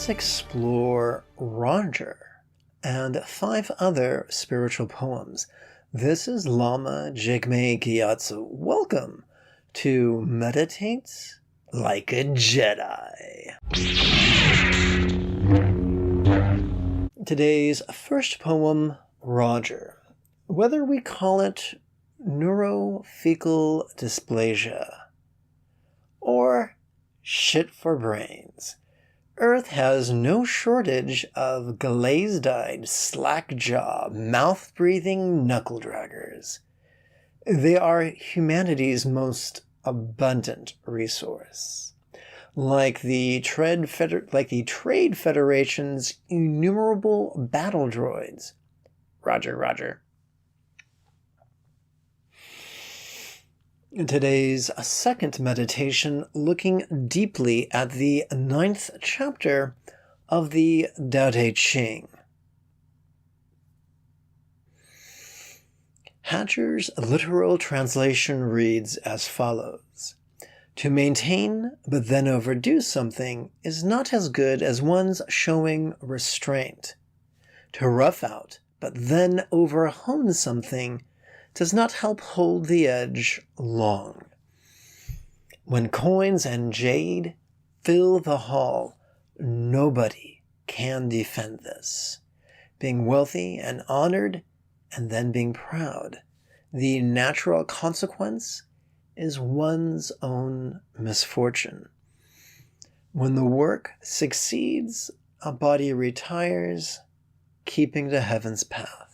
let's explore Roger and 5 other spiritual poems. This is Lama Jigme Gyatso. Welcome to Meditate Like a Jedi. Today's first poem, Roger. Whether we call it neurofecal dysplasia or shit for brains, Earth has no shortage of glazed-eyed, slack-jaw, mouth-breathing knuckle-draggers. They are humanity's most abundant resource. Like the Trade Federation's innumerable battle droids. Roger, Roger. Today's second meditation, looking deeply at the 9th chapter of the Tao Te Ching. Hatcher's literal translation reads as follows: to maintain but then overdo something is not as good as one's showing restraint. To rough out but then overhone something does not help hold the edge long. When coins and jade fill the hall, nobody can defend this. Being wealthy and honored, and then being proud, the natural consequence is one's own misfortune. When the work succeeds, a body retires, keeping to heaven's path.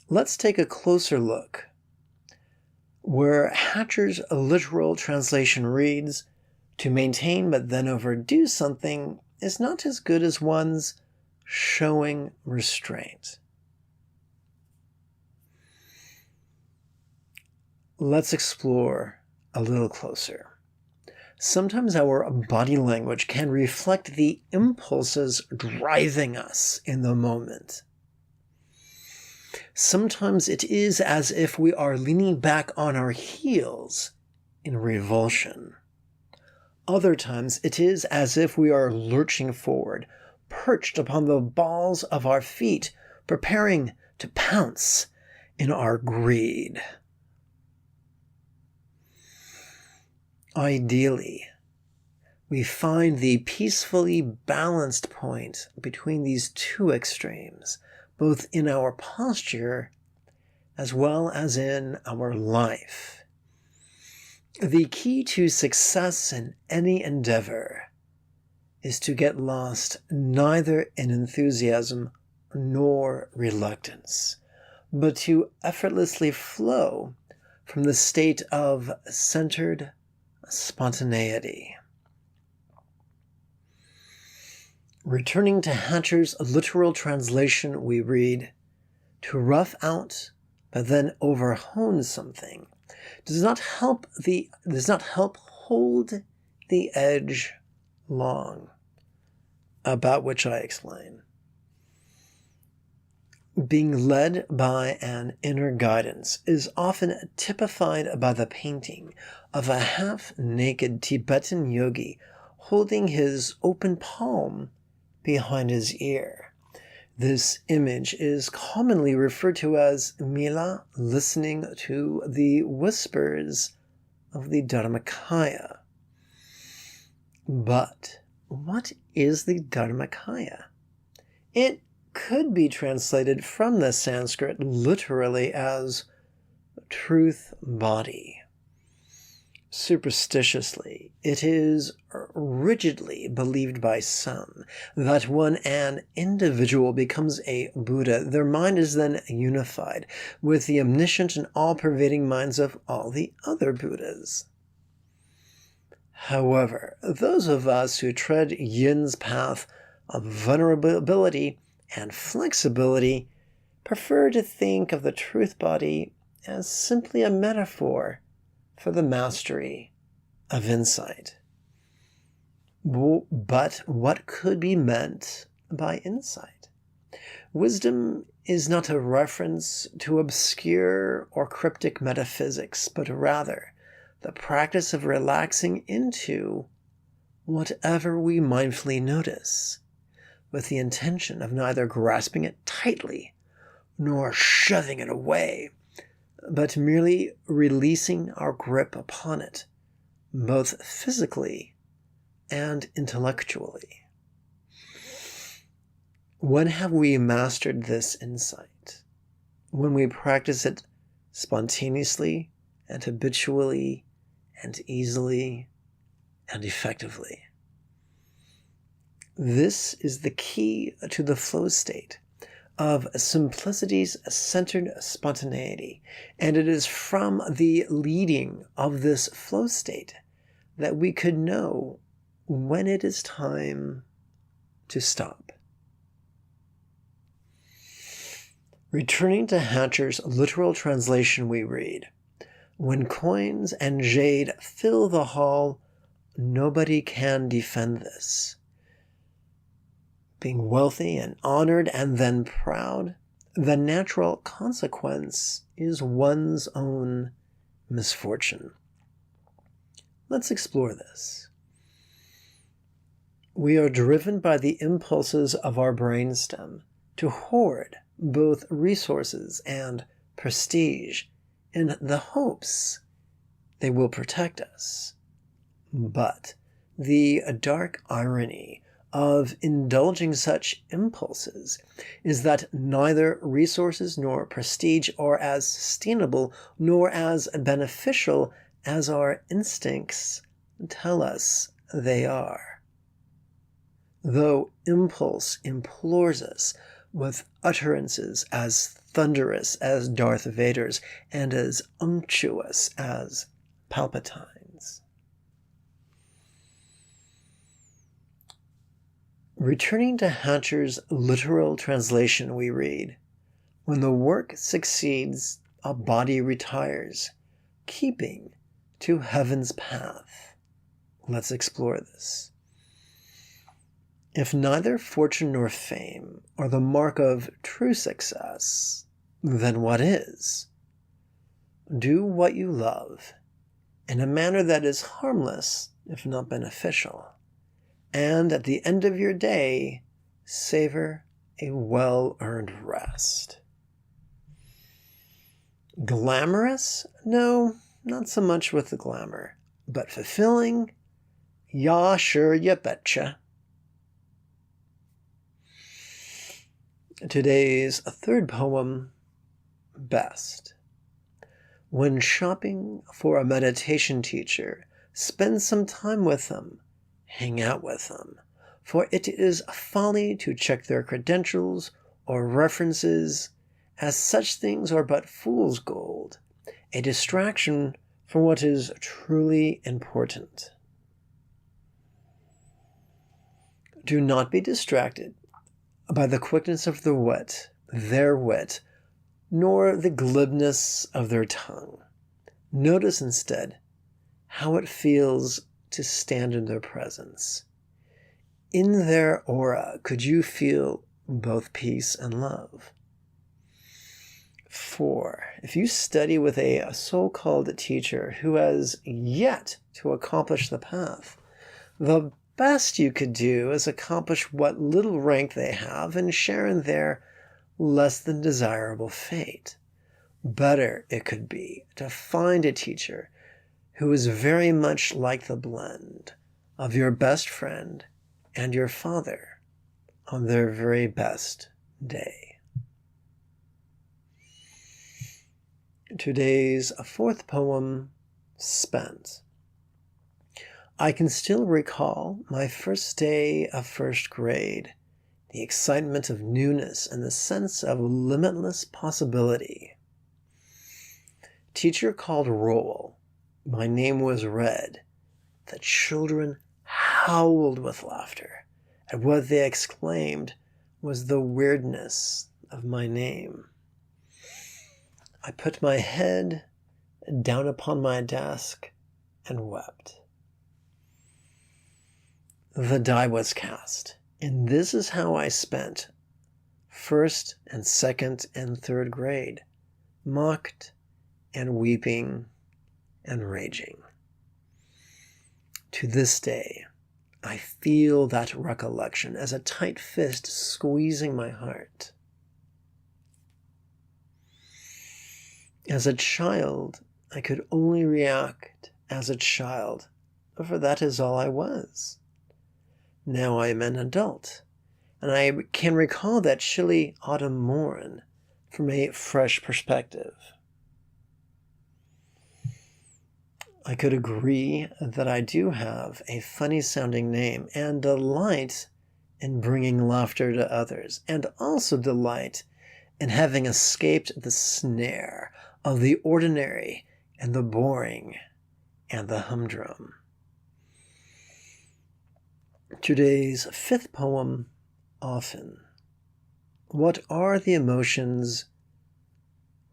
Let's take a closer look. Where Hatcher's literal translation reads, to maintain but then overdo something is not as good as one's showing restraint. Let's explore a little closer. Sometimes our body language can reflect the impulses driving us in the moment. Sometimes it is as if we are leaning back on our heels in revulsion. Other times it is as if we are lurching forward, perched upon the balls of our feet, preparing to pounce in our greed. Ideally, we find the peacefully balanced point between these two extremes, both in our posture as well as in our life. The key to success in any endeavor is to get lost neither in enthusiasm nor reluctance, but to effortlessly flow from the state of centered spontaneity. Returning to Hatcher's literal translation, we read, to rough out but then overhone something does not help hold the edge long, about which I explain. Being led by an inner guidance is often typified by the painting of a half-naked Tibetan yogi holding his open palm behind his ear. This image is commonly referred to as Mila listening to the whispers of the Dharmakaya. But what is the Dharmakaya? It could be translated from the Sanskrit literally as truth body. Superstitiously, it is rigidly believed by some that when an individual becomes a Buddha, their mind is then unified with the omniscient and all-pervading minds of all the other Buddhas. However, those of us who tread Yin's path of vulnerability and flexibility prefer to think of the truth body as simply a metaphor for the mastery of insight. But what could be meant by insight? Wisdom is not a reference to obscure or cryptic metaphysics, but rather the practice of relaxing into whatever we mindfully notice, with the intention of neither grasping it tightly nor shoving it away, but merely releasing our grip upon it, both physically and intellectually. When have we mastered this insight? When we practice it spontaneously and habitually and easily and effectively. This is the key to the flow state of simplicity's centered spontaneity, and it is from the leading of this flow state that we could know when it is time to stop. Returning to Hatcher's literal translation, we read, "When coins and jade fill the hall, nobody can defend this. Being wealthy and honored and then proud, the natural consequence is one's own misfortune." Let's explore this. We are driven by the impulses of our brainstem to hoard both resources and prestige in the hopes they will protect us. But the dark irony of indulging such impulses is that neither resources nor prestige are as sustainable nor as beneficial as our instincts tell us they are. Though impulse implores us with utterances as thunderous as Darth Vader's and as unctuous as Palpatine's. Returning to Hatcher's literal translation, we read, "When the work succeeds, a body retires, keeping to heaven's path." Let's explore this. If neither fortune nor fame are the mark of true success, then what is? Do what you love in a manner that is harmless, if not beneficial, and at the end of your day, savor a well-earned rest. Glamorous? No, not so much with the glamour, but fulfilling? Yeah, sure, you betcha. Today's third poem, Best. When shopping for a meditation teacher, spend some time with them, hang out with them, for it is folly to check their credentials or references, as such things are but fool's gold, a distraction from what is truly important. Do not be distracted by the quickness of their wit, nor the glibness of their tongue. Notice instead how it feels to stand in their presence. In their aura, could you feel both peace and love? 4. If you study with a so-called teacher who has yet to accomplish the path, the best you could do is accomplish what little rank they have and share in their less than desirable fate. Better it could be to find a teacher who is very much like the blend of your best friend and your father on their very best day. Today's fourth poem, Spent. I can still recall my first day of first grade, the excitement of newness and the sense of limitless possibility. Teacher called roll. My name was read. The children howled with laughter at what they exclaimed was the weirdness of my name. I put my head down upon my desk and wept. The die was cast, and this is how I spent first and second and third grade, mocked and weeping and raging. To this day, I feel that recollection as a tight fist squeezing my heart. As a child, I could only react as a child, for that is all I was. Now I am an adult, and I can recall that chilly autumn morn from a fresh perspective. I could agree that I do have a funny-sounding name and delight in bringing laughter to others, and also delight in having escaped the snare of the ordinary and the boring and the humdrum. Today's fifth poem, Often. What are the emotions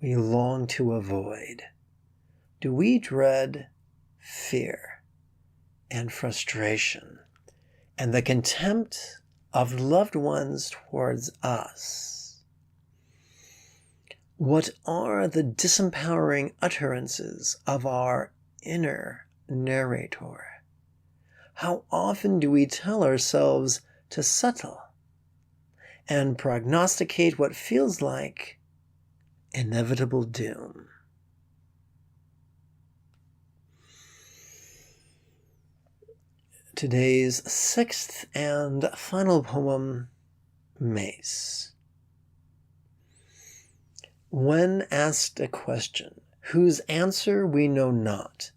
we long to avoid? Do we dread fear and frustration and the contempt of loved ones towards us? What are the disempowering utterances of our inner narrator? How often do we tell ourselves to settle and prognosticate what feels like inevitable doom? Today's sixth and final poem, Mace. When asked a question whose answer we know not,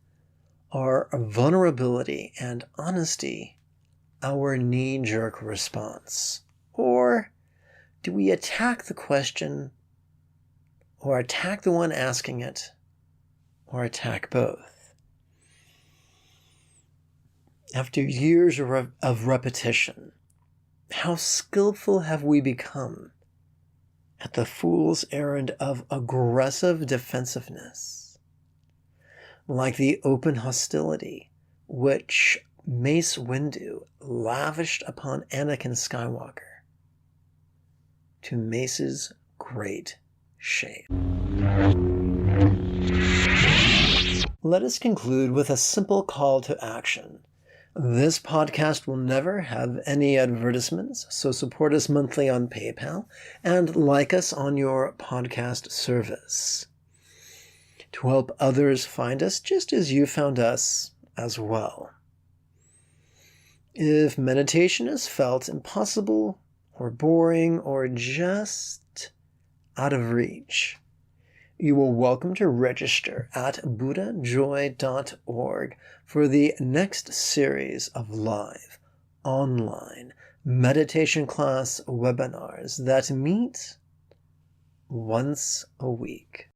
are vulnerability and honesty our knee-jerk response? Or do we attack the question, or attack the one asking it, or attack both? After years of repetition, how skillful have we become at the fool's errand of aggressive defensiveness, like the open hostility which Mace Windu lavished upon Anakin Skywalker, to Mace's great shame. Let us conclude with a simple call to action. This podcast will never have any advertisements, so support us monthly on PayPal and like us on your podcast service to help others find us just as you found us as well. If meditation is felt impossible or boring or just out of reach, you are welcome to register at buddhajoy.org for the next series of live, online meditation class webinars that meet once a week.